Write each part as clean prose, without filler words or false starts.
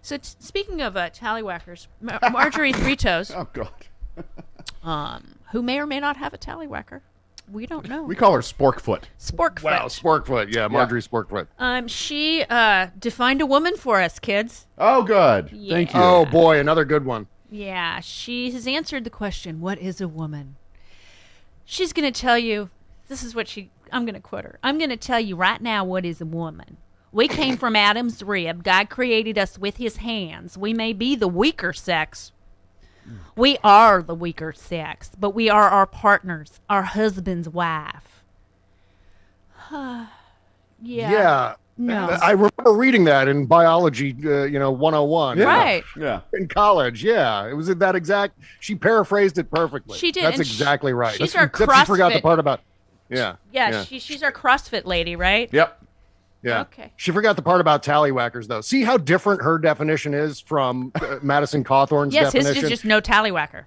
So speaking of tallywhackers, Marjorie Three Toes, Oh, God. who may or may not have a tallywhacker, we don't know. We call her Sporkfoot. Sporkfoot. Wow, Sporkfoot. Yeah, Marjorie Sporkfoot. She defined a woman for us, kids. Oh, good. Yeah. Thank you. Oh, boy, another good one. Yeah, she has answered the question, what is a woman? She's going to tell you, this is what I'm going to quote her. I'm going to tell you right now what is a woman. We came from Adam's rib. God created us with his hands. We may be the weaker sex. We are the weaker sex, but we are our partners, our husband's wife. Yeah. No. I remember reading that in biology, 101. Yeah. Right. Yeah. In college, yeah. It was that exact. She paraphrased it perfectly. She did, That's and exactly right. she's our Except she forgot the CrossFit- part about. Yeah. Yeah, she's our CrossFit lady, right? Yep. Yeah. Okay. She forgot the part about tallywhackers, though. See how different her definition is from Madison Cawthorn's Yes, his definition? is just no tallywhacker.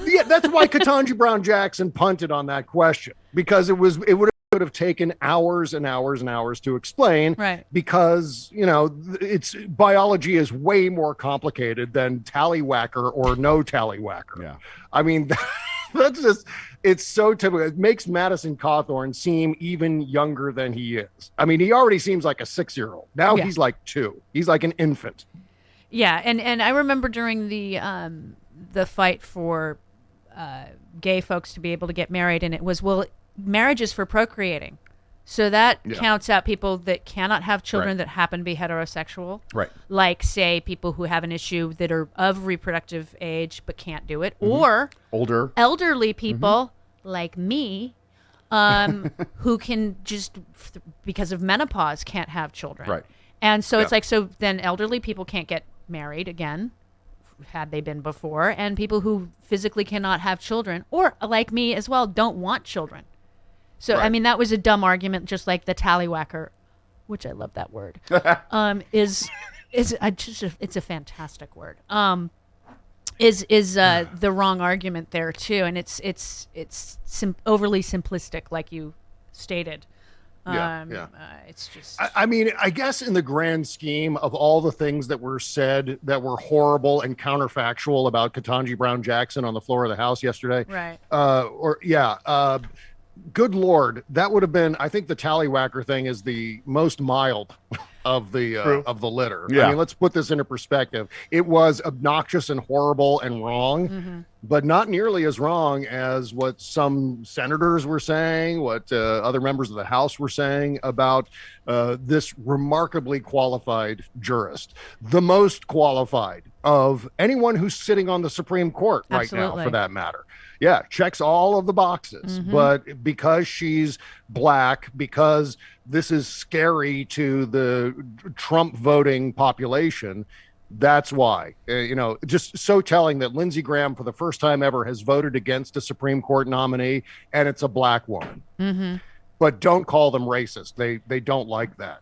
Yeah, that's why Ketanji Brown Jackson punted on that question, because it would have taken hours and hours and hours to explain. Right. Because, it's biology is way more complicated than tallywhacker or no tallywhacker. Yeah. I mean, that's just, it's so typical. It makes Madison Cawthorn seem even younger than he is. I mean, he already seems like a 6-year-old. Now Yeah. he's like 2. He's like an infant. Yeah, and I remember during the fight for gay folks to be able to get married, and it was, marriage is for procreating. So that counts out people that cannot have children Right. that happen to be heterosexual. Right. Like, say, people who have an issue that are of reproductive age but can't do it. Or Older. elderly people like me who can just, because of menopause, can't have children. Right. And so it's Yeah. like, so then elderly people can't get married again, had they been before, and people who physically cannot have children, or like me as well, don't want children. So, I Right. mean, that was a dumb argument, just like the tallywhacker, which I love that word, it's a fantastic word. Is the wrong argument there too, and it's overly simplistic, like you stated. It's just. I mean, I guess in the grand scheme of all the things that were said that were horrible and counterfactual about Ketanji Brown Jackson on the floor of the House yesterday, Right. Good Lord, that would have been. I think the tallywhacker thing is the most mild of the litter. Yeah. I mean, let's put this into perspective. It was obnoxious and horrible and wrong, but not nearly as wrong as what some senators were saying, what other members of the House were saying about this remarkably qualified jurist, the most qualified of anyone who's sitting on the Supreme Court right now, Absolutely. for that matter. Yeah, checks all of the boxes, but because she's black, because this is scary to the Trump voting population, that's why. Just so telling that Lindsey Graham, for the first time ever, has voted against a Supreme Court nominee, and it's a black woman. But don't call them racist. They don't like that.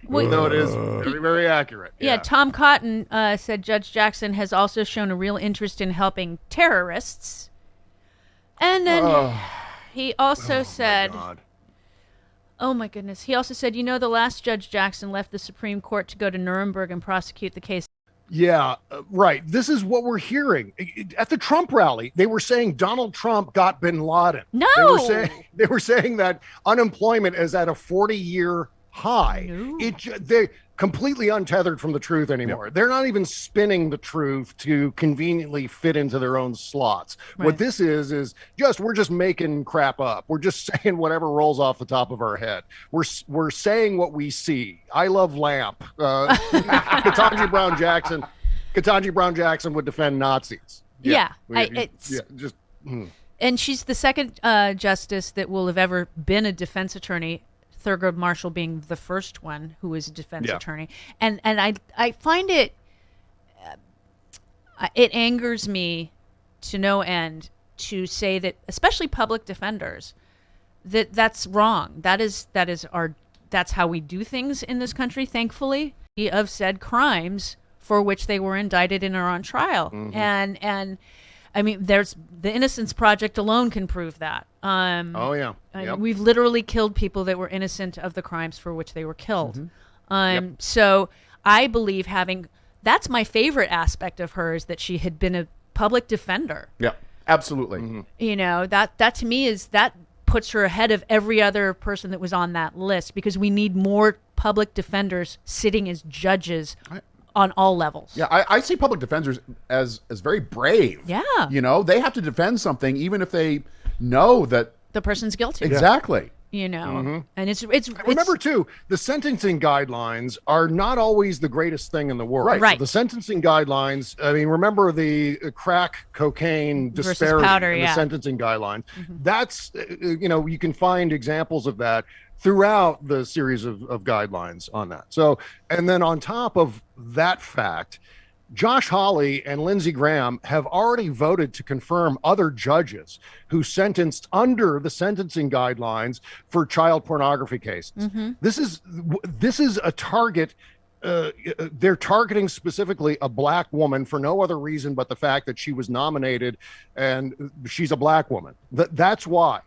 Even though it is very, very accurate. Yeah, Tom Cotton said Judge Jackson has also shown a real interest in helping terrorists. And then he also said, oh my goodness, he also said, the last Judge Jackson left the Supreme Court to go to Nuremberg and prosecute the case. Yeah, right. This is what we're hearing. At the Trump rally, they were saying Donald Trump got bin Laden. No! They were saying that unemployment is at a 40-year high. No. They're completely untethered from the truth anymore. Yep. They're not even spinning the truth to conveniently fit into their own slots. Right. What this is we're just making crap up. We're just saying whatever rolls off the top of our head. We're saying what we see. I love Lamp. Ketanji Brown Jackson would defend Nazis. Yeah. Just. And she's the second justice that will have ever been a defense attorney, Thurgood Marshall being the first one who was a defense attorney. And I find it angers me to no end to say that, especially public defenders, that's wrong. That's how we do things in this country, thankfully, of said crimes for which they were indicted and are on trial. And I mean, there's the Innocence Project alone can prove that. We've literally killed people that were innocent of the crimes for which they were killed. So I believe having that's my favorite aspect of her, is that she had been a public defender. Yeah, absolutely. You know, that to me is, that puts her ahead of every other person that was on that list, because we need more public defenders sitting as judges on all levels. Yeah, I see public defenders as very brave. Yeah. You know, they have to defend something even if they know that The person's guilty. exactly. You know, Mm-hmm. and it's Remember, too, the sentencing guidelines are not always the greatest thing in the world. Right. The sentencing guidelines, I mean, remember the crack cocaine Versus disparity powder, in yeah. the sentencing guidelines. That's, you know, you can find examples of that throughout the series of guidelines on that. So, and then on top of that fact, Josh Hawley and Lindsey Graham have already voted to confirm other judges who sentenced under the sentencing guidelines for child pornography cases. This is a target. They're targeting specifically a black woman for no other reason but the fact that she was nominated and she's a black woman. That's why.